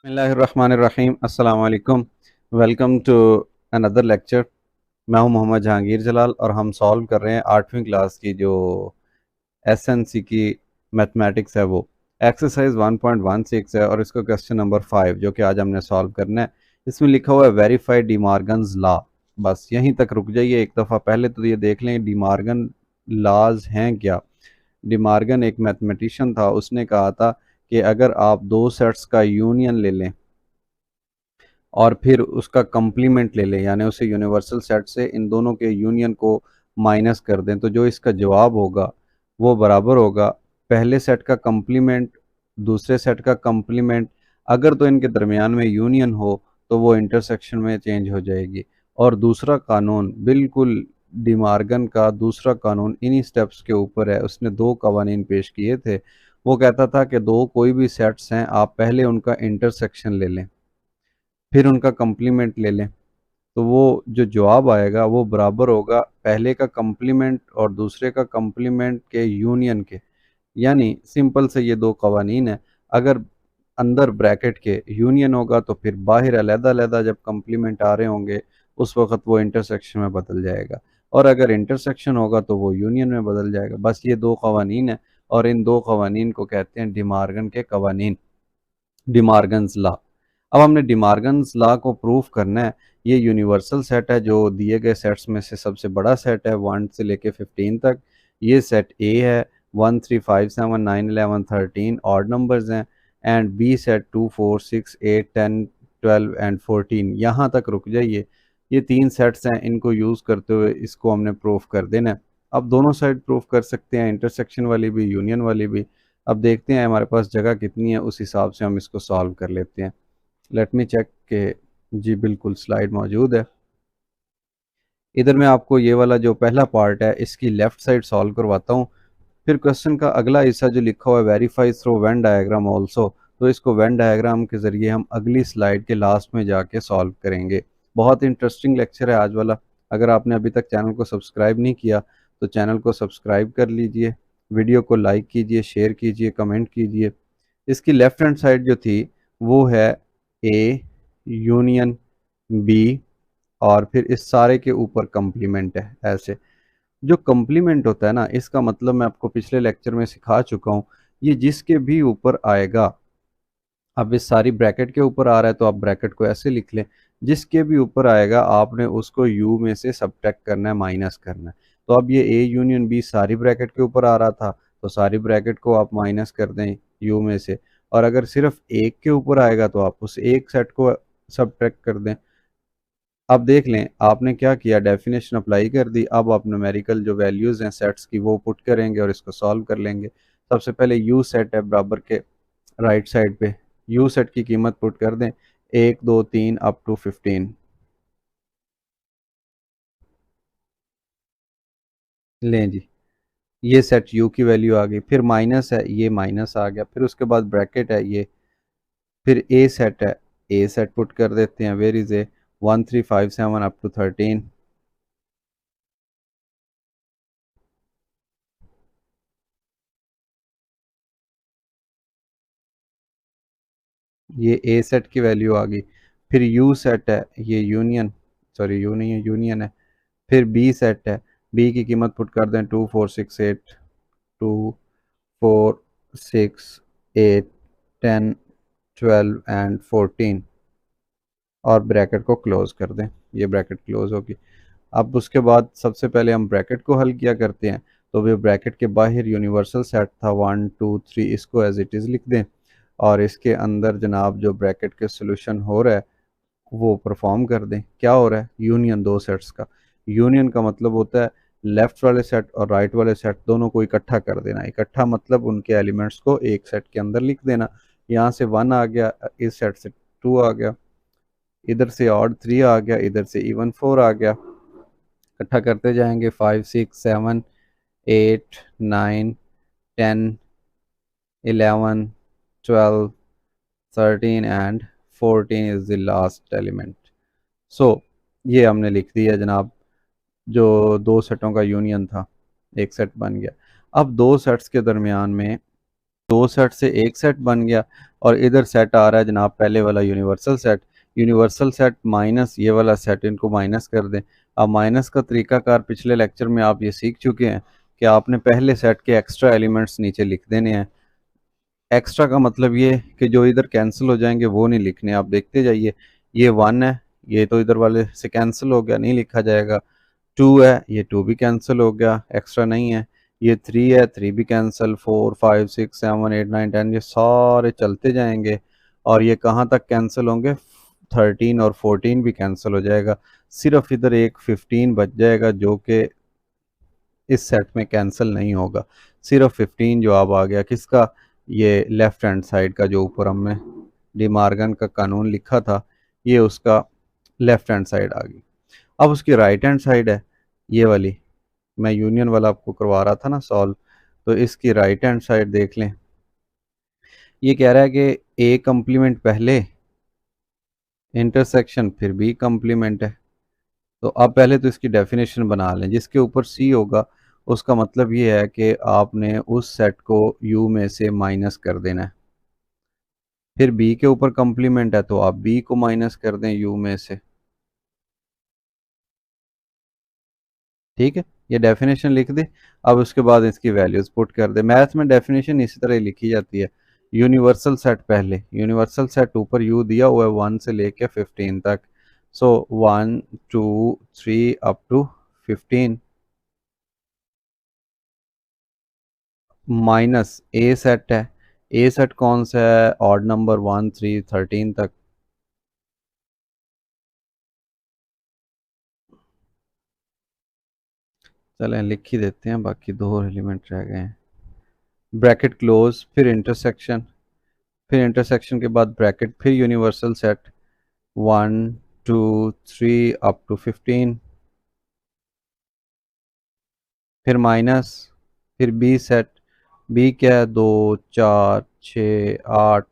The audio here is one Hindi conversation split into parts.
बिस्मिल्लाहिर्रहमानिर्रहीम अस्सलाम वालेकुम। Welcome to another lecture. मैं हूं मोहम्मद जहांगीर जलाल और हम सॉल्व कर रहे हैं 8वीं क्लास की जो एसएनसी की मैथमेटिक्स है वो एक्सरसाइज 1.16 है और इसका क्वेश्चन नंबर 5 जो कि आज हमने सॉल्व करना है। इसमें लिखा हुआ है वेरीफाई डिमार्गन्स लॉ। बस यहीं तक रुक जाइए, एक दफ़ा पहले तो ये देख लें डिमार्गन लॉज हैं क्या। डिमार्गन एक मैथमेटिशियन था, उसने कहा था कि अगर आप दो सेट्स का यूनियन ले लें और फिर उसका कंप्लीमेंट ले लें, यानी उसे यूनिवर्सल सेट से इन दोनों के यूनियन को माइनस कर दें, तो जो इसका जवाब होगा वो बराबर होगा पहले सेट का कंप्लीमेंट दूसरे सेट का कंप्लीमेंट। अगर तो इनके दरमियान में यूनियन हो तो वो इंटरसेक्शन में चेंज हो जाएगी। और दूसरा कानून बिल्कुल डिमार्गन का दूसरा कानून इन्हीं स्टेप्स के ऊपर है। उसने दो कवानीन पेश किए थे। वो कहता था कि दो कोई भी सेट्स हैं, आप पहले उनका इंटरसेक्शन ले लें फिर उनका कंप्लीमेंट ले लें, तो वो जो जवाब आएगा वो बराबर होगा पहले का कंप्लीमेंट और दूसरे का कंप्लीमेंट के यूनियन के। यानी सिंपल से ये दो कवानीन है। अगर अंदर ब्रैकेट के यूनियन होगा तो फिर बाहर अलग-अलग जब कंप्लीमेंट आ रहे होंगे उस वक्त वो इंटरसेक्शन में बदल जाएगा, और अगर इंटरसेक्शन होगा तो वो यूनियन में बदल जाएगा। बस ये दो कवानीन है और इन दो कवानीन को कहते हैं डिमार्गन के कवानीन, डिमार्गन्स लॉ। अब हमने डिमार्गन्स लॉ को प्रूफ करना है। ये यूनिवर्सल सेट है जो दिए गए सेट्स में से सबसे बड़ा सेट है 1 से लेके 15 तक। ये सेट ए है 1 3 5 7 9 11 13 ऑड नंबर्स हैं, एंड बी सेट 2 4 6 8 10 12 एंड 14। यहाँ तक रुक जाइए, ये तीन सेट्स हैं, इनको यूज़ करते हुए इसको हमने प्रूफ कर देना है। अब दोनों साइड प्रूफ कर सकते हैं, इंटरसेक्शन वाली भी यूनियन वाली भी। अब देखते हैं हमारे पास जगह कितनी है, उस हिसाब से हम इसको सॉल्व कर लेते हैं। लेट मी चेक के जी बिल्कुल स्लाइड मौजूद है। इधर मैं आपको ये वाला जो पहला पार्ट है इसकी लेफ्ट साइड सॉल्व करवाता हूँ। फिर क्वेश्चन का अगला हिस्सा जो लिखा हुआ है verify through Venn diagram also, तो इसको वेन डायग्राम के ज़रिए हम अगली स्लाइड के लास्ट में जाके सॉल्व करेंगे। बहुत इंटरेस्टिंग लेक्चर है आज वाला। अगर आपने अभी तक चैनल को सब्सक्राइब नहीं किया तो चैनल को सब्सक्राइब कर लीजिए, वीडियो को लाइक कीजिए, शेयर कीजिए, कमेंट कीजिए। इसकी लेफ्ट हैंड साइड जो थी वो है ए यूनियन बी, और फिर इस सारे के ऊपर कंप्लीमेंट है। ऐसे जो कंप्लीमेंट होता है ना, इसका मतलब मैं आपको पिछले लेक्चर में सिखा चुका हूँ। ये जिसके भी ऊपर आएगा, अब इस सारी ब्रैकेट के ऊपर आ रहा है तो आप ब्रैकेट को ऐसे लिख लें, जिसके भी ऊपर आएगा आपने उसको यू में से सब्ट्रैक्ट करना है, माइनस करना है। तो अब ये ए यूनियन बी सारी ब्रैकेट के ऊपर आ रहा था, तो सारी ब्रैकेट को आप माइनस कर दें यू में से। और अगर सिर्फ एक के ऊपर आएगा तो आप उस एक सेट को सब्ट्रैक्ट कर दें। अब देख लें आपने क्या किया, डेफिनेशन अप्लाई कर दी। अब आप न्यूमेरिकल जो वैल्यूज़ हैं सेट्स की वो पुट करेंगे और इसको सॉल्व कर लेंगे। सबसे पहले यू सेट है बराबर के राइट साइड पे, यू सेट की कीमत पुट कर दें 1 2 3 अप टू 15। लें जी, ये सेट यू की वैल्यू आ गई, फिर माइनस है ये माइनस आ गया, फिर उसके बाद ब्रैकेट है ये, फिर ए सेट है, ए सेट पुट कर देते हैं where is A 1 3 5 7 up to 13। ये ए सेट की वैल्यू आ गई। फिर यू सेट है, ये यूनियन, सॉरी यू नहीं है यूनियन है। फिर बी सेट है, बी की कीमत पुट कर दें 2 4 6 8, 2 4 6 8 10 12 एंड 14, और ब्रैकेट को क्लोज कर दें। ये ब्रैकेट क्लोज होगी। अब उसके बाद सबसे पहले हम ब्रैकेट को हल किया करते हैं। तो वे ब्रैकेट के बाहर यूनिवर्सल सेट था 1 2 3, इसको एज इट इज़ लिख दें, और इसके अंदर जनाब जो ब्रैकेट के सोल्यूशन हो रहा है वो परफॉर्म कर दें। क्या हो रहा है, यूनियन दो सेट्स का। यूनियन का मतलब होता है लेफ्ट वाले सेट और राइट वाले सेट दोनों को इकट्ठा कर देना। इकट्ठा मतलब उनके एलिमेंट्स को एक सेट के अंदर लिख देना। यहाँ से 1 आ गया, इस सेट से 2 आ गया, इधर से ऑड 3 आ गया, इधर से इवन 4 आ गया। इकट्ठा करते जाएंगे 5 6 7 8 9 10 11 12 13 and 14 is the last element. So ये हमने लिख दिया जनाब, जो दो सेटों का यूनियन था एक सेट बन गया। अब दो सेट्स के दरमियान में दो सेट से एक सेट बन गया और इधर सेट आ रहा है जनाब पहले वाला universal set. Universal set minus ये वाला सेट, इनको माइनस कर दें। अब माइनस का तरीकाकार पिछले लेक्चर में आप ये सीख चुके हैं कि आपने पहले सेट के एक्स्ट्रा एलिमेंट्स नीचे लिख देने हैं। एक्स्ट्रा का मतलब ये कि जो इधर कैंसिल हो जाएंगे वो नहीं लिखने, आप देखते जाइए। ये 1 है, ये तो इधर वाले से कैंसिल हो गया, नहीं लिखा जाएगा। 2 है, ये 2 भी कैंसिल हो गया, एक्स्ट्रा नहीं है। ये 3 है, 3 भी कैंसिल। 4 5 6 7 8 9 10 ये सारे चलते जाएंगे और ये कहाँ तक कैंसिल होंगे? 13 और 14 भी कैंसिल हो जाएगा। सिर्फ इधर एक 15 बच जाएगा जो कि इस सेट में कैंसिल नहीं होगा। सिर्फ 15 जवाब आ गया किसका? ये लेफ्ट हैंड साइड का, जो ऊपर हमने डिमार्गन का कानून लिखा था, ये उसका लेफ्ट हैंड साइड आ गई। अब उसकी राइट हैंड साइड है ये वाली, मैं यूनियन वाला आपको करवा रहा था ना सॉल्व, तो इसकी राइट हैंड साइड देख लें। ये कह रहा है कि ए कम्प्लीमेंट पहले, इंटरसेक्शन फिर बी कम्प्लीमेंट है। तो अब पहले तो इसकी डेफिनेशन बना लें। जिसके ऊपर सी होगा उसका मतलब ये है कि आपने उस सेट को यू में से माइनस कर देना है। फिर बी के ऊपर कम्प्लीमेंट है तो आप बी को माइनस कर दें यू में से। ठीक है, ये डेफिनेशन लिख दे। अब उसके बाद इसकी वैल्यूज पुट कर दे। मैथ में डेफिनेशन इसी तरह लिखी जाती है। यूनिवर्सल सेट पहले, यूनिवर्सल सेट ऊपर यू दिया हुआ है 1 से लेके 15 तक। So 1 2 3 up to 15 minus A set है। ए सेट कौन सा है? ऑड नंबर 1 3 13 तक। चलें लिख ही देते हैं, बाकी दो एलिमेंट रह गए हैं। ब्रैकेट क्लोज, फिर इंटरसेक्शन, फिर इंटरसेक्शन के बाद ब्रैकेट, फिर यूनिवर्सल सेट 1 2 3 अप टू 15, फिर माइनस, फिर बी सेट। बी क्या है? 2 4 6 8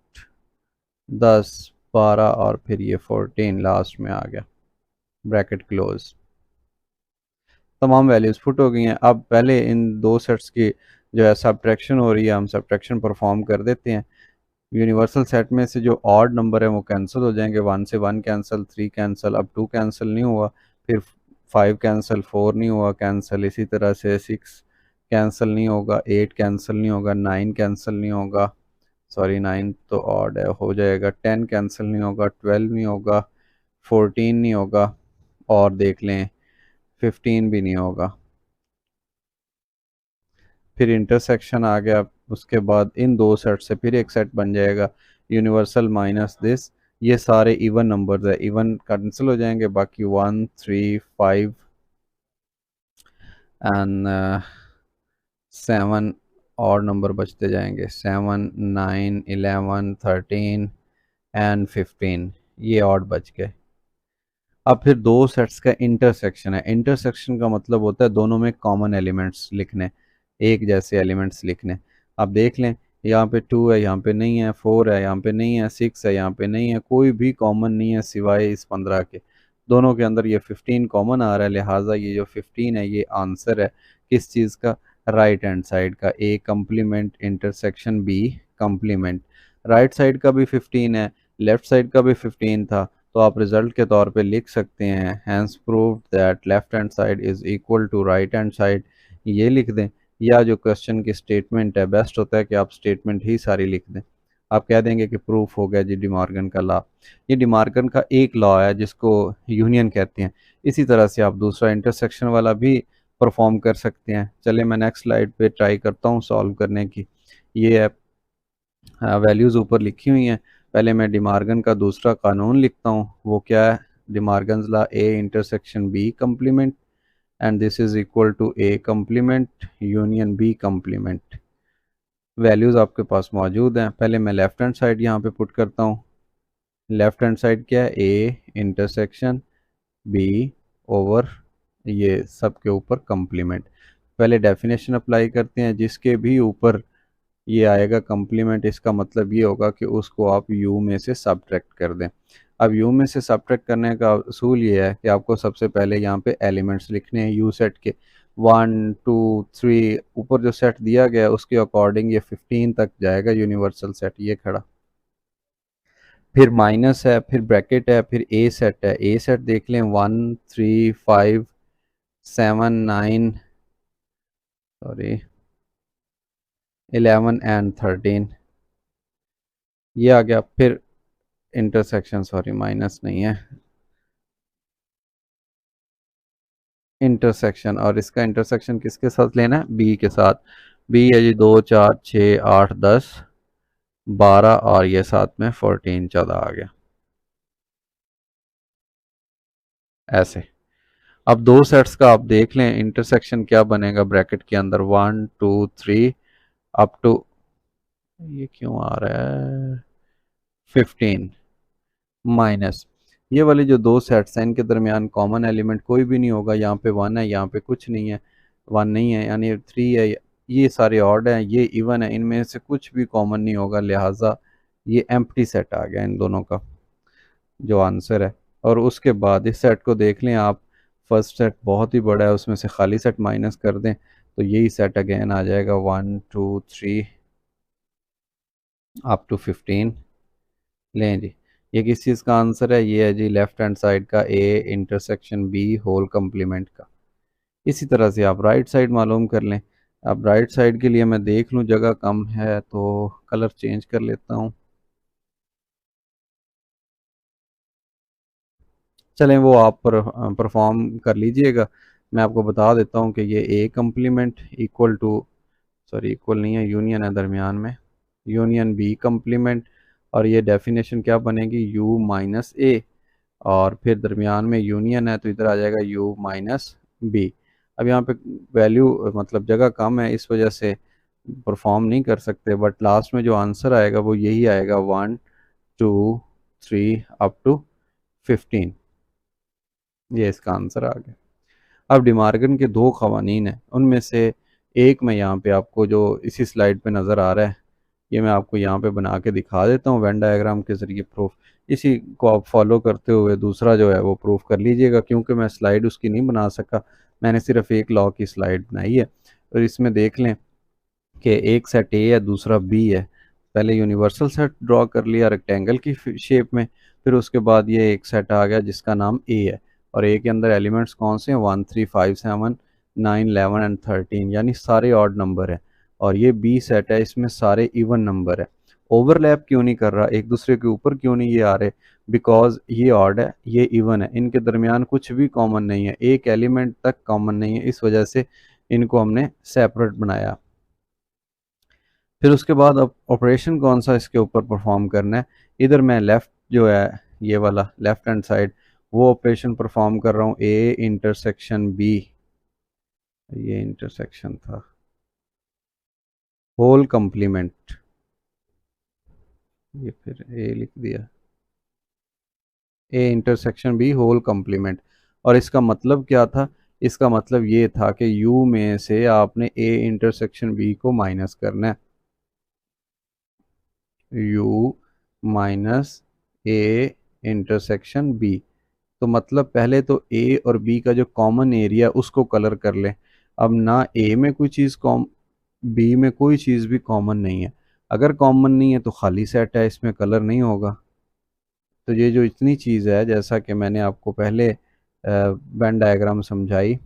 10 12 और फिर ये 14 लास्ट में आ गया। Bracket close. तमाम वैल्यूज़ पुट हो गई हैं। अब पहले इन दो सेट्स की जो है सब्ट्रैक्शन हो रही है, हम सब्ट्रैक्शन परफॉर्म कर देते हैं। यूनिवर्सल सेट में से जो ऑड नंबर है वो कैंसिल हो जाएंगे। 1 से 1 कैंसिल, 3 कैंसिल, अब 2 कैंसिल नहीं हुआ, फिर 5 कैंसिल, 4 नहीं हुआ कैंसिल, इसी तरह से 6 कैंसिल नहीं होगा, 8 कैंसिल नहीं होगा, 9 कैंसिल नहीं होगा, सॉरी 9 तो ऑड है हो जाएगा, 10 कैंसिल नहीं होगा, 12 नहीं होगा, 14 नहीं होगा और देख लें 15 भी नहीं होगा। फिर इंटरसेक्शन आ गया। उसके बाद इन दो सेट से फिर एक सेट बन जाएगा यूनिवर्सल माइनस दिस। ये सारे इवन नंबर्स है, इवन कैंसिल हो जाएंगे, बाकी 1 3 5 एंड 7 और नंबर बचते जाएंगे। 7 9 11 13 एंड 15 ये और बच गए। अब फिर दो सेट्स का इंटरसेक्शन है। इंटरसेक्शन का मतलब होता है दोनों में कॉमन एलिमेंट्स लिखने, एक जैसे एलिमेंट्स लिखने। आप देख लें, यहाँ पे 2 है, यहाँ पे नहीं है, 4 है, यहाँ पे नहीं है, 6 है, यहाँ पे नहीं है, कोई भी कॉमन नहीं है सिवाय इस 15 के। दोनों के अंदर ये 15 कॉमन आ रहा है, लिहाजा ये जो 15 है ये आंसर है किस चीज़ का? राइट हैंड साइड का। A complement intersection B complement. Right side का भी 15 है, लेफ्ट साइड का भी 15 था, तो आप रिजल्ट के तौर पे लिख सकते हैं hence proved that left hand side is equal to right hand side, ये लिख दें। या जो क्वेश्चन की स्टेटमेंट है, बेस्ट होता है कि आप स्टेटमेंट ही सारी लिख दें। आप कह देंगे कि प्रूफ हो गया जी डिमार्गन का लॉ। ये डिमार्गन का एक लॉ है जिसको यूनियन कहते हैं। इसी तरह से आप दूसरा इंटरसेक्शन वाला भी परफॉर्म कर सकते हैं। चलिए मैं नेक्स्ट स्लाइड पे ट्राई करता हूँ सॉल्व करने की। ये है वैल्यूज़ ऊपर लिखी हुई हैं। पहले मैं डिमार्गन का दूसरा कानून लिखता हूँ, वो क्या है? De Morgan's law, A intersection B complement and this is equal to A complement union B complement. Values आपके पास मौजूद हैं। पहले मैं लेफ्ट हैंड साइड यहाँ पे पुट करता हूँ। लेफ्ट हैंड साइड क्या है? ए इंटरसेक्शन बी ओवर ये सब के ऊपर कम्प्लीमेंट। पहले डेफिनेशन अप्लाई करते हैं। जिसके भी ऊपर ये आएगा कम्प्लीमेंट, इसका मतलब ये होगा कि उसको आप यू में से सब्ट्रैक्ट कर दें। अब यू में से सब्ट्रैक्ट करने का असूल ये है कि आपको सबसे पहले यहाँ पे एलिमेंट्स लिखने हैं यू सेट के। 1 2 3 ऊपर जो सेट दिया गया है उसके अकॉर्डिंग ये 15 तक जाएगा यूनिवर्सल सेट ये खड़ा। फिर माइनस है, फिर ब्रैकेट है, फिर ए सेट है। ए सेट देख लें 1 3 5 7 9 सॉरी 11 एंड 13 ये आ गया। फिर इंटरसेक्शन, सॉरी माइनस नहीं है, इंटरसेक्शन, और इसका इंटरसेक्शन किसके साथ लेना है, बी के साथ। बी है जी 2 4 6 8 10 12 और ये साथ में 14 14 आ गया ऐसे। अब दो सेट्स का आप देख लें इंटरसेक्शन क्या बनेगा ब्रैकेट के अंदर 1 2 3 अप टू, ये क्यों आ रहा है 15 माइनस, ये वाले जो दो सेट्स हैं इनके दरमियान कॉमन एलिमेंट कोई भी नहीं होगा। यहाँ पे 1 है, यहाँ पे कुछ नहीं है, 1 नहीं है, यानी 3 है, ये सारे ऑड हैं, ये इवन है, इनमें से कुछ भी कॉमन नहीं होगा, लिहाजा ये एम्प्टी सेट आ गया इन दोनों का जो आंसर है। और उसके बाद इस सेट को देख लें आप, फर्स्ट सेट बहुत ही बड़ा है, उसमें से खाली सेट माइनस कर दें तो यही सेट अगेन आ जाएगा 1 2 3 अप टू 15। लें जी, ये किस चीज़ का आंसर है, ये है जी लेफ्ट हैंड साइड का A intersection B whole complement का। इसी तरह से आप राइट साइड मालूम कर लें। अब राइट साइड के लिए मैं देख लूँ जगह कम है तो कलर चेंज कर लेता हूँ। चलें वो आप परफॉर्म कर लीजिएगा, मैं आपको बता देता हूँ कि ये A complement equal to, sorry equal नहीं है, यूनियन है दरमियान में, यूनियन बी कम्प्लीमेंट, और ये डेफिनेशन क्या बनेगी यू माइनस ए, और फिर दरमियान में यूनियन है तो इधर आ जाएगा u माइनस बी। अब यहाँ पे वैल्यू मतलब जगह कम है इस वजह से परफॉर्म नहीं कर सकते, बट लास्ट में जो आंसर आएगा वो यही आएगा 1 2 3 अप टू 15, ये इसका आंसर आ गया। अब डिमार्गन के दो खवानीन हैं, उनमें से एक मैं यहाँ पे आपको जो इसी स्लाइड पे नज़र आ रहा है ये मैं आपको यहाँ पे बना के दिखा देता हूँ वेन डायग्राम के ज़रिए प्रूफ, इसी को आप फॉलो करते हुए दूसरा जो है वो प्रूफ कर लीजिएगा, क्योंकि मैं स्लाइड उसकी नहीं बना सका, मैंने सिर्फ एक लॉ की स्लाइड बनाई है। और इसमें देख लें कि एक सेट ए है दूसरा बी है, पहले यूनिवर्सल सेट ड्रॉ कर लिया रेक्टेंगल की शेप में, फिर उसके बाद ये एक सेट आ गया जिसका नाम ए है, और ए के अंदर एलिमेंट्स कौन से हैं 1 3 5 7 9 11 एंड 13, यानी सारे ऑड नंबर हैं। और ये बी सेट है, इसमें सारे इवन नंबर है। ओवरलैप क्यों नहीं कर रहा, एक दूसरे के ऊपर क्यों नहीं ये आ रहे, बिकॉज ये ऑड है ये इवन है, इनके दरमियान कुछ भी कॉमन नहीं है, एक एलिमेंट तक कॉमन नहीं है, इस वजह से इनको हमने सेपरेट बनाया। फिर उसके बाद अब ऑपरेशन कौन सा इसके ऊपर परफॉर्म करना है, इधर मैं लेफ़्ट जो है ये वाला लेफ़्ट हैंड साइड वो ऑपरेशन परफॉर्म कर रहा हूँ, ए इंटरसेक्शन बी, ये इंटरसेक्शन था होल कंप्लीमेंट, ये फिर ए लिख दिया, A intersection B whole complement. और इसका मतलब क्या था, इसका मतलब ये था कि यू में से आपने ए इंटरसेक्शन बी को माइनस करना है, u minus A intersection B. तो मतलब पहले तो ए और बी का जो कॉमन एरिया उसको कलर कर लें। अब ना ए में कोई चीज़ कॉम बी में कोई चीज़ भी कॉमन नहीं है, अगर कॉमन नहीं है तो खाली सेट है, इसमें कलर नहीं होगा। तो ये जो इतनी चीज़ है, जैसा कि मैंने आपको पहले वेन डायग्राम समझाई,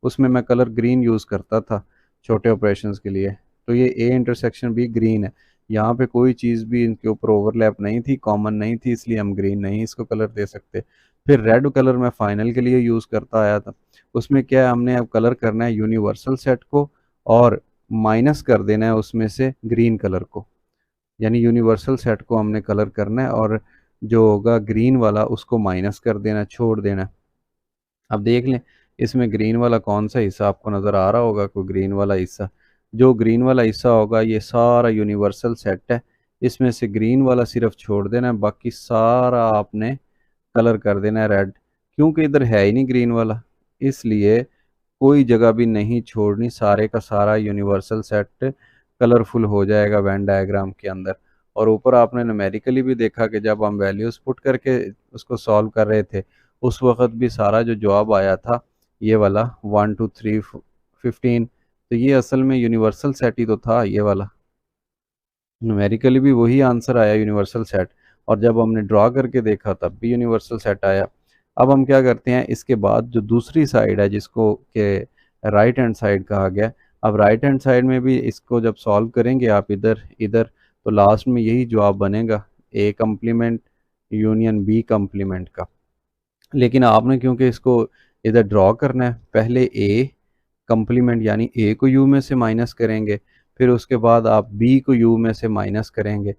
उसमें मैं कलर ग्रीन यूज़ करता था छोटे ऑपरेशंस के लिए, तो ये ए इंटरसेक्शन भी ग्रीन है, यहाँ पे कोई चीज़ भी इनके ऊपर ओवरलैप नहीं थी, कॉमन नहीं थी, इसलिए हम ग्रीन नहीं इसको कलर दे सकते। फिर रेड कलर मैं फाइनल के लिए यूज़ करता आया था, उसमें क्या है हमने अब कलर करना है यूनिवर्सल सेट को और माइनस कर देना है उसमें से ग्रीन कलर को, यानी यूनिवर्सल सेट को हमने कलर करना है और जो होगा ग्रीन वाला उसको माइनस कर देना, छोड़ देना। अब देख लें इसमें ग्रीन वाला कौन सा हिस्सा आपको नज़र आ रहा होगा, कोई ग्रीन वाला हिस्सा, जो ग्रीन वाला हिस्सा होगा ये सारा यूनिवर्सल सेट है, इसमें से ग्रीन वाला सिर्फ छोड़ देना है, बाकी सारा आपने कलर कर देना है रेड, क्योंकि इधर है ही नहीं ग्रीन वाला, इसलिए कोई जगह भी नहीं छोड़नी, सारे का सारा यूनिवर्सल सेट कलरफुल हो जाएगा वेन डायग्राम के अंदर। और ऊपर आपने न्यूमेरिकली भी देखा कि जब हम वैल्यूज़ पुट करके उसको सॉल्व कर रहे थे उस वक़्त भी सारा जो जवाब आया था ये वाला 1 2 3 15। तो ये असल में यूनिवर्सल सेट ही तो था ये वाला, न्यूमेरिकली भी वही आंसर आया यूनिवर्सल सेट, और जब हमने ड्रॉ करके देखा तब भी यूनिवर्सल सेट आया। अब हम क्या करते हैं, इसके बाद जो दूसरी साइड है जिसको के राइट हैंड साइड कहा गया, अब राइट हैंड साइड में भी इसको जब सॉल्व करेंगे आप इधर इधर, तो लास्ट में यही जवाब बनेगा, A complement union B complement का। लेकिन आपने क्योंकि इसको इधर ड्रॉ करना है, पहले ए कम्प्लीमेंट यानी ए को यू में से माइनस करेंगे, फिर उसके बाद आप बी को यू में से माइनस करेंगे,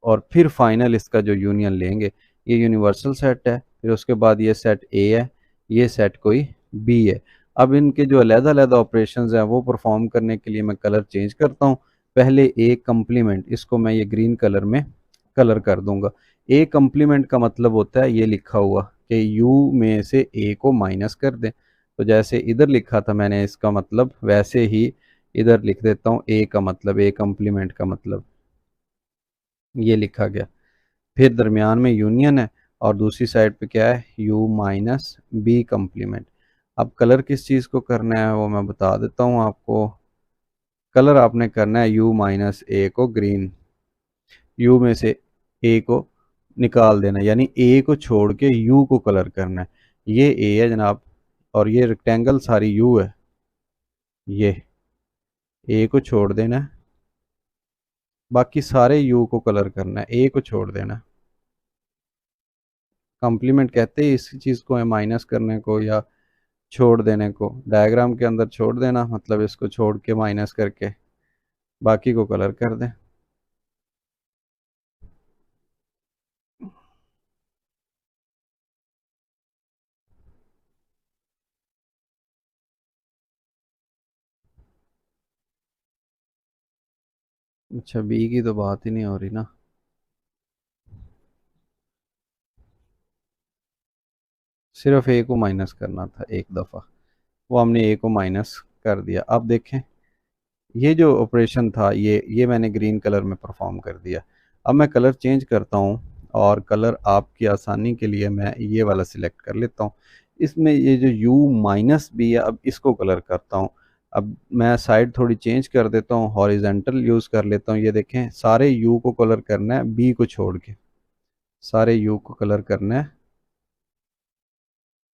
और फिर फाइनल इसका जो यूनियन लेंगे। ये यूनिवर्सल सेट है, फिर उसके बाद ये सेट ए है, ये सेट कोई बी है। अब इनके जो अलग-अलग ऑपरेशंस हैं वो परफॉर्म करने के लिए मैं कलर चेंज करता हूँ। पहले ए कम्प्लीमेंट, इसको मैं ये ग्रीन कलर में कलर कर दूंगा। ए कम्प्लीमेंट का मतलब होता है ये लिखा हुआ कि यू में से ए को माइनस कर दें। तो जैसे इधर लिखा था मैंने इसका मतलब, वैसे ही इधर लिख देता हूँ ए का मतलब, ए कम्प्लीमेंट का मतलब ये लिखा गया। फिर दरमियान में यूनियन है और दूसरी साइड पे क्या है, u माइनस बी कम्प्लीमेंट। अब कलर किस चीज़ को करना है वो मैं बता देता हूँ आपको। कलर आपने करना है u माइनस ए को ग्रीन, u में से a को निकाल देना, यानी a को छोड़ के u को कलर करना है। ये a है जनाब, और ये रेक्टेंगल सारी u है, ये a को छोड़ देना है, बाकी सारे u को कलर करना है, a को छोड़ देना है। कॉम्प्लीमेंट कहते हैं इस चीज़ को है, माइनस करने को या छोड़ देने को। डायग्राम के अंदर छोड़ देना मतलब इसको छोड़ के माइनस करके बाकी को कलर कर दें। अच्छा, बी की तो बात ही नहीं हो रही ना, सिर्फ ए को माइनस करना था एक दफ़ा, वो हमने ए को माइनस कर दिया। अब देखें, ये जो ऑपरेशन था ये मैंने ग्रीन कलर में परफॉर्म कर दिया। अब मैं कलर चेंज करता हूँ, और कलर आपकी आसानी के लिए मैं ये वाला सिलेक्ट कर लेता हूँ। इसमें ये जो u माइनस बी है, अब इसको कलर करता हूँ। अब मैं साइड थोड़ी चेंज कर देता हूँ, हॉरिजेंटल यूज़ कर लेता हूँ। ये देखें, सारे u को कलर करना है b को छोड़ के, सारे u को कलर करना है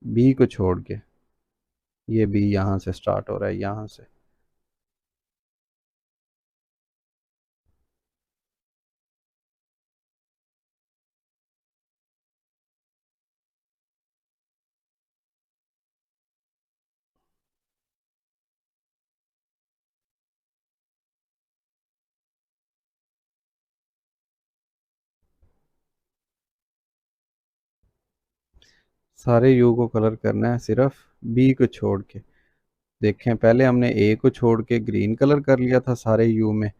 b को छोड़ के। ये b यहाँ से स्टार्ट हो रहा है, यहाँ से। सारे यू को कलर करना है सिर्फ बी को छोड़ के। देखें, पहले हमने ए को छोड़ के ग्रीन कलर कर लिया था सारे यू में,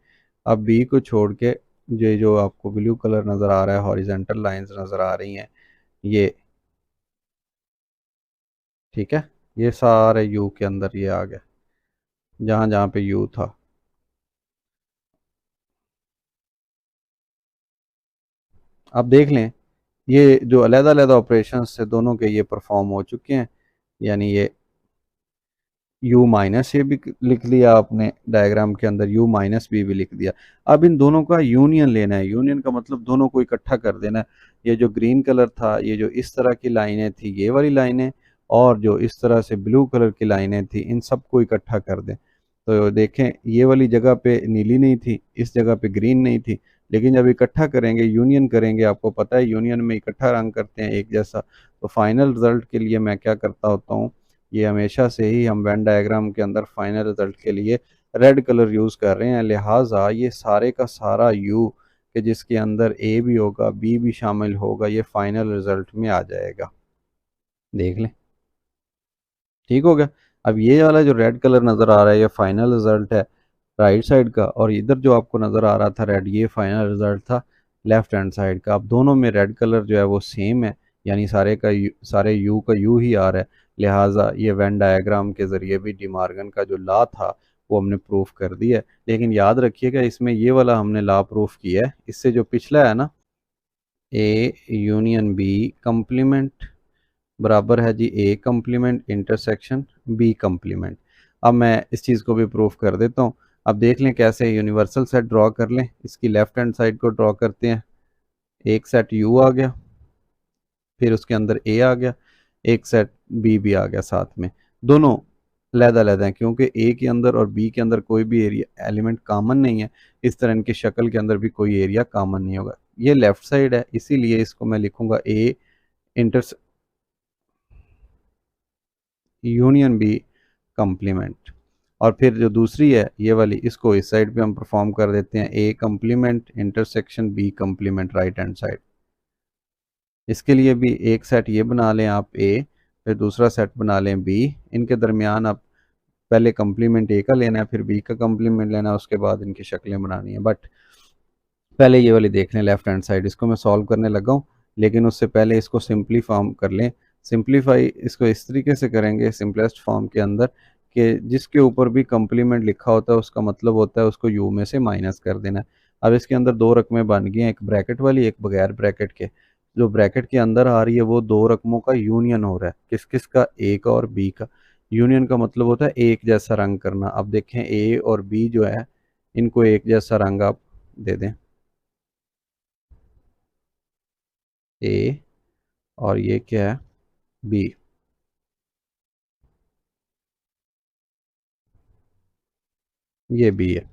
अब बी को छोड़ के ये जो आपको ब्लू कलर नज़र आ रहा है, हॉरिजेंटल लाइंस नज़र आ रही हैं ये, ठीक है, ये सारे यू के अंदर ये आ गया जहाँ जहाँ पे यू था। अब देख लें, ये जो अलग-अलग ऑपरेशन से दोनों के ये परफॉर्म हो चुके हैं, यानी ये u माइनस ये भी लिख लिया आपने डायग्राम के अंदर, u माइनस भी लिख दिया। अब इन दोनों का यूनियन लेना है, यूनियन का मतलब दोनों को इकट्ठा कर देना है। ये जो ग्रीन कलर था, ये जो इस तरह की लाइनें थी ये वाली लाइनें, और जो इस तरह से ब्लू कलर की लाइनें थी, इन सबको इकट्ठा कर दें। तो देखें, ये वाली जगह पे नीली नहीं थी, इस जगह पे ग्रीन नहीं थी, लेकिन जब इकट्ठा करेंगे, यूनियन करेंगे, आपको पता है यूनियन में इकट्ठा रंग करते हैं एक जैसा। तो फाइनल रिजल्ट के लिए मैं क्या करता होता हूँ, ये हमेशा से ही हम वेन डायग्राम के अंदर फाइनल रिजल्ट के लिए रेड कलर यूज़ कर रहे हैं, लिहाजा ये सारे का सारा यू कि जिसके अंदर ए भी होगा बी भी शामिल होगा, ये फाइनल रिजल्ट में आ जाएगा। देख लें, ठीक हो गया। अब ये वाला जो रेड कलर नज़र आ रहा है ये फाइनल रिजल्ट है राइट साइड का, और इधर जो आपको नज़र आ रहा था रेड, ये फाइनल रिजल्ट था लेफ्ट हैंड साइड का। अब दोनों में रेड कलर जो है वो सेम है, यानी सारे यू का यू ही आ रहा है, लिहाजा ये वेन डायग्राम के ज़रिए भी डिमार्गन का जो लॉ था वो हमने प्रूफ कर दिया है। लेकिन याद रखिएगा, इसमें ये वाला हमने लॉ प्रूफ किया है, इससे जो पिछला है ना, ए यूनियन बी कम्प्लीमेंट बराबर है जी A complement intersection B complement. अब मैं इस चीज़ को भी प्रूफ कर देता हूँ। अब देख लें कैसे यूनिवर्सल सेट ड्रॉ कर लें। इसकी लेफ्ट हैंड साइड को ड्रॉ करते हैं। एक सेट यू आ गया, फिर उसके अंदर ए आ गया, एक सेट बी भी आ गया साथ में। दोनों अलग-अलग हैं क्योंकि ए के अंदर और बी के अंदर कोई भी एरिया एलिमेंट कॉमन नहीं है। इस तरह इनकी शक्ल के अंदर भी कोई एरिया कॉमन नहीं होगा। ये लेफ्ट साइड है, इसीलिए इसको मैं लिखूंगा A inter union B complement. और फिर जो दूसरी है ये वाली, इसको इस साइड पे हम परफॉर्म कर देते हैं, A complement intersection B complement right hand side. इसके लिए भी एक सेट ये बना लें आप ए, फिर दूसरा सेट बना लें बी। इनके दरमियान आप पहले कंप्लीमेंट ए का लेना है, फिर बी का कंप्लीमेंट लेना है, उसके बाद इनकी शक्लें बनानी है। बट पहले ये वाली देख लें लेफ्ट हैंड साइड, इसको मैं सॉल्व करने लगा हूँ, लेकिन उससे पहले इसको सिंपली फॉर्म कर लें। सिंप्लीफाई इसको इस तरीके से करेंगे सिंपलेस्ट फॉर्म के अंदर कि जिसके ऊपर भी कंप्लीमेंट लिखा होता है उसका मतलब होता है उसको यू में से माइनस कर देना है। अब इसके अंदर दो रकमें बन गई हैं, एक ब्रैकेट वाली एक बगैर ब्रैकेट के। जो ब्रैकेट के अंदर आ रही है वो दो रकमों का यूनियन हो रहा है, किस किस का, ए का और बी का। यूनियन का मतलब होता है एक जैसा रंग करना। अब देखें ए और बी जो है इनको एक जैसा रंग आप दे दें, ए और ये क्या है, बी। ये बी है,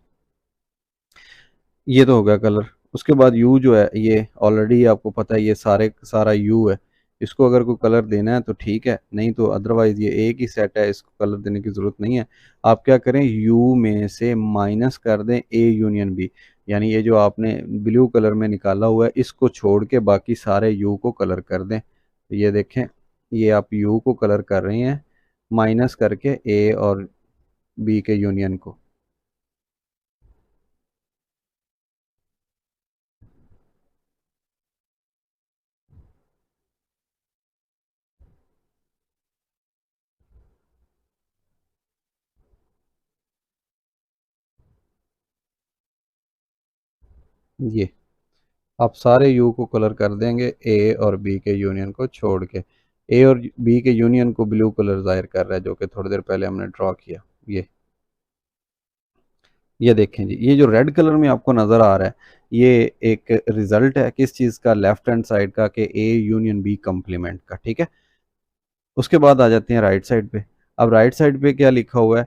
ये तो हो गया कलर। उसके बाद यू जो है ये ऑलरेडी आपको पता है, ये सारा यू है। इसको अगर कोई कलर देना है तो ठीक है, नहीं तो अदरवाइज ये एक ही सेट है, इसको कलर देने की ज़रूरत नहीं है। आप क्या करें, यू में से माइनस कर दें ए यूनियन बी, यानी ये जो आपने ब्लू कलर में निकाला हुआ है इसको छोड़ के बाकी सारे यू को कलर कर दें। तो ये देखें, ये आप यू को कलर कर रहे हैं माइनस करके ए और बी के यूनियन को। ये आप सारे यू को कलर कर देंगे ए और बी के यूनियन को छोड़ के। ए और बी के यूनियन को ब्लू कलर जाहिर कर रहा है जो कि थोड़ी देर पहले हमने ड्रॉ किया। ये देखें जी, ये जो रेड कलर में आपको नज़र आ रहा है ये एक रिजल्ट है किस चीज़ का, लेफ्ट हैंड साइड का, कि ए यूनियन बी कंप्लीमेंट का। ठीक है, उसके बाद आ जाते हैं राइट साइड पे। अब राइट साइड पे क्या लिखा हुआ है,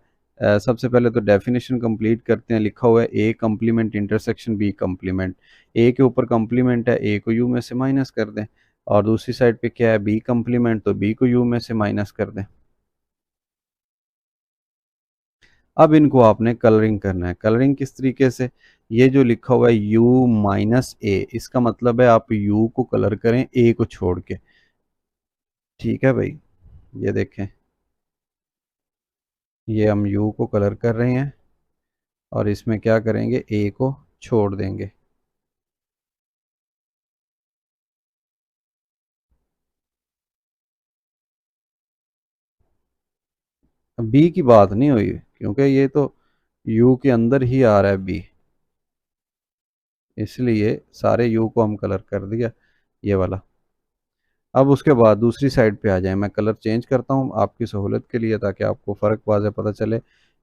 सबसे पहले तो डेफिनेशन कंप्लीट करते हैं। लिखा हुआ है ए कंप्लीमेंट इंटरसेक्शन बी कंप्लीमेंट। ए के ऊपर कंप्लीमेंट है, ए को यू में से माइनस कर दें, और दूसरी साइड पे क्या है, बी कंप्लीमेंट, तो बी को यू में से माइनस कर दें। अब इनको आपने कलरिंग करना है। कलरिंग किस तरीके से, ये जो लिखा हुआ है u माइनस ए, इसका मतलब है आप u को कलर करें a को छोड़ के। ठीक है भाई, ये देखें, ये हम u को कलर कर रहे हैं और इसमें क्या करेंगे, a को छोड़ देंगे। b की बात नहीं हुई क्योंकि ये तो u के अंदर ही आ रहा है b, इसलिए सारे u को हम कलर कर दिया ये वाला। अब उसके बाद दूसरी साइड पे आ जाए, मैं कलर चेंज करता हूँ आपकी सहूलत के लिए ताकि आपको फ़र्क वाज़े पता चले।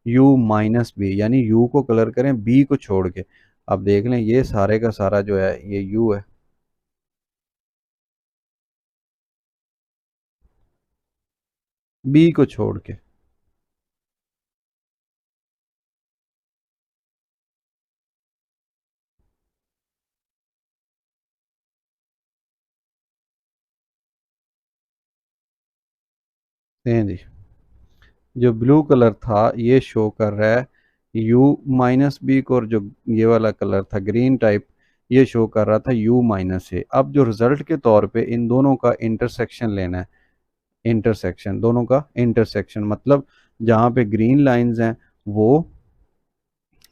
u माइनस बी, यानी u को कलर करें b को छोड़ के। अब देख लें ये सारे का सारा जो है ये u है। b को छोड़ के दें जी। जो ब्लू कलर था ये शो कर रहा है u माइनस बी को, और जो ये वाला कलर था ग्रीन टाइप ये शो कर रहा था u माइनस ए। अब जो रिज़ल्ट के तौर पे इन दोनों का इंटरसेक्शन लेना है। इंटरसेक्शन, दोनों का इंटरसेक्शन मतलब जहाँ पे ग्रीन लाइंस हैं वो,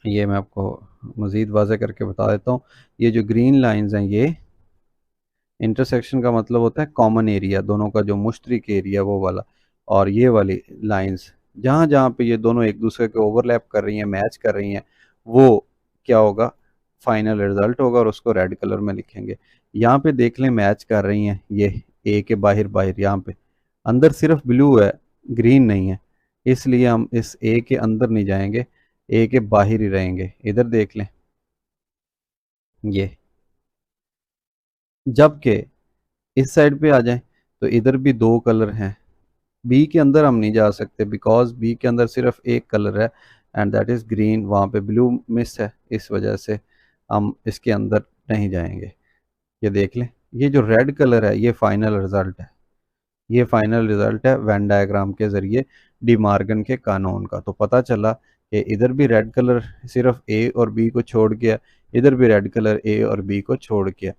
ये मैं आपको मज़ीद वाज़े करके बता देता हूँ। ये जो ग्रीन लाइंस हैं ये इंटरसेक्शन का मतलब होता है कॉमन एरिया, दोनों का जो मुश्तरक एरिया वो वाला। और ये वाली लाइंस जहाँ जहाँ पे ये दोनों एक दूसरे के ओवरलैप कर रही हैं, मैच कर रही हैं, वो क्या होगा, फाइनल रिजल्ट होगा, और उसको रेड कलर में लिखेंगे। यहाँ पे देख लें मैच कर रही हैं ये ए के बाहर बाहर, यहाँ पे अंदर सिर्फ ब्लू है, ग्रीन नहीं है। इसलिए हम इस ए के अंदर नहीं जाएंगे, ए के बाहर ही रहेंगे। इधर देख लें, ये जबकि इस साइड पे आ जाएं तो इधर भी दो कलर हैं। बी के अंदर हम नहीं जा सकते बिकॉज बी के अंदर सिर्फ एक कलर है एंड दैट इज़ ग्रीन, वहाँ पे ब्लू मिस है, इस वजह से हम इसके अंदर नहीं जाएंगे। ये देख लें, ये जो रेड कलर है ये फाइनल रिजल्ट है, ये फाइनल रिजल्ट है वेन डायग्राम के ज़रिए डी मार्गन के कानून का। तो पता चला कि इधर भी रेड कलर सिर्फ ए और बी को छोड़ गया, इधर भी रेड कलर ए और बी को छोड़ गया,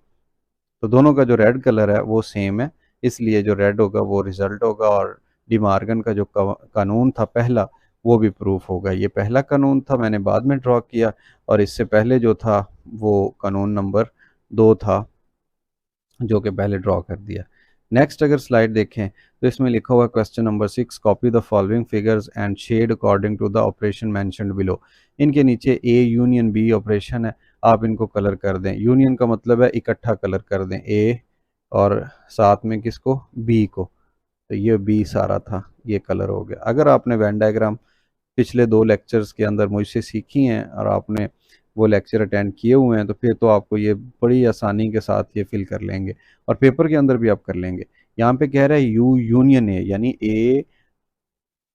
तो दोनों का जो रेड कलर है वो सेम है, इसलिए जो रेड होगा वो रिजल्ट होगा। और डी मार्गन का जो कानून था पहला वो भी प्रूफ होगा। ये पहला कानून था, मैंने बाद में ड्रॉ किया, और इससे पहले जो था वो कानून नंबर 2 था जो कि पहले ड्रॉ कर दिया। नेक्स्ट अगर स्लाइड देखें तो इसमें लिखा हुआ question number 6, copy the following figures and shade according to the operation mentioned below. इनके नीचे ए यूनियन बी ऑपरेशन है, आप इनको कलर कर दें। यूनियन का मतलब है इकट्ठा कलर कर दें, ए और साथ में किसको, बी को। तो ये बी सारा था, ये कलर हो गया। अगर आपने वेन डायग्राम पिछले 2 लेक्चर्स के अंदर मुझसे सीखी हैं और आपने वो लेक्चर अटेंड किए हुए हैं तो फिर तो आपको ये बड़ी आसानी के साथ ये फिल कर लेंगे और पेपर के अंदर भी आप कर लेंगे। यहाँ पे कह रहा है यू यूनियन ए, यानी ए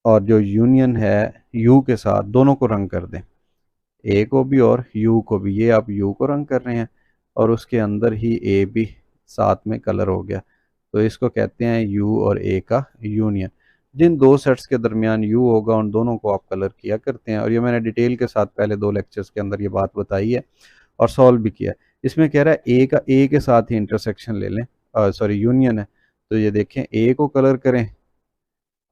और जो यूनियन है यू के साथ दोनों को रंग कर दें, ए को भी और यू को भी। ये आप यू को रंग कर रहे हैं और उसके अंदर ही ए भी साथ में कलर हो गया, तो इसको कहते हैं यू और ए का यूनियन। जिन 2 सेट्स के दरमियान यू होगा उन दोनों को आप कलर किया करते हैं, और ये मैंने डिटेल के साथ पहले 2 लेक्चर्स के अंदर ये बात बताई है और सॉल्व भी किया है। इसमें कह रहा है ए का ए के साथ ही इंटरसेक्शन ले लें, सॉरी यूनियन है, तो ये देखें ए को कलर करें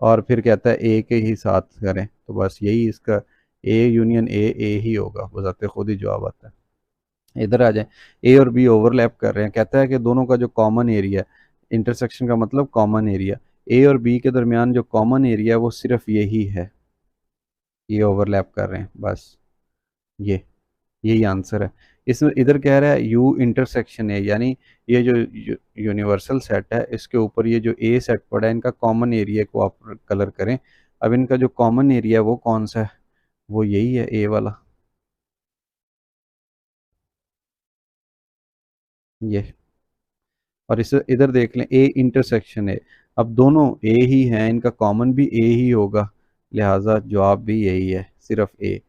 और फिर कहता है ए के ही साथ करें, तो बस यही इसका ए यूनियन ए ही होगा, बजाते खुद ही जवाब आता है। इधर आ जाए, ए और बी ओवरलैप कर रहे हैं, कहता है कि दोनों का जो कॉमन एरिया, इंटरसेक्शन का मतलब कॉमन एरिया, ए और बी के दरमियान जो कॉमन एरिया है वो सिर्फ यही है, ये ओवरलैप कर रहे हैं बस, ये यही आंसर है। इसमें इधर कह रहा है यू इंटरसेक्शन है, यानी ये जो यूनिवर्सल सेट है इसके ऊपर ये जो ए सेट पड़ा है इनका कॉमन एरिया को आप कलर करें। अब इनका जो कॉमन एरिया है वो कौन सा है, वो यही है ए वाला, ये। और इसे इधर देख लें ए इंटरसेक्शन है, अब दोनों ए ही हैं, इनका कॉमन भी ए ही होगा, लिहाजा जवाब भी यही है, सिर्फ ए।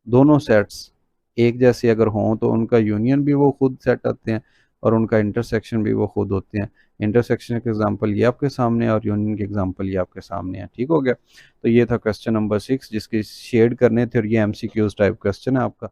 दोनों सेट्स एक जैसे अगर हों तो उनका यूनियन भी वो खुद सेट आते हैं और उनका इंटरसेक्शन भी वो खुद होते हैं। इंटरसेक्शन के एग्जांपल ये आपके सामने है और यूनियन के एग्जांपल ये आपके सामने है। ठीक हो गया, तो ये था क्वेश्चन नंबर 6 जिसके शेड करने थे और ये एमसीक्यूज टाइप क्वेश्चन है आपका।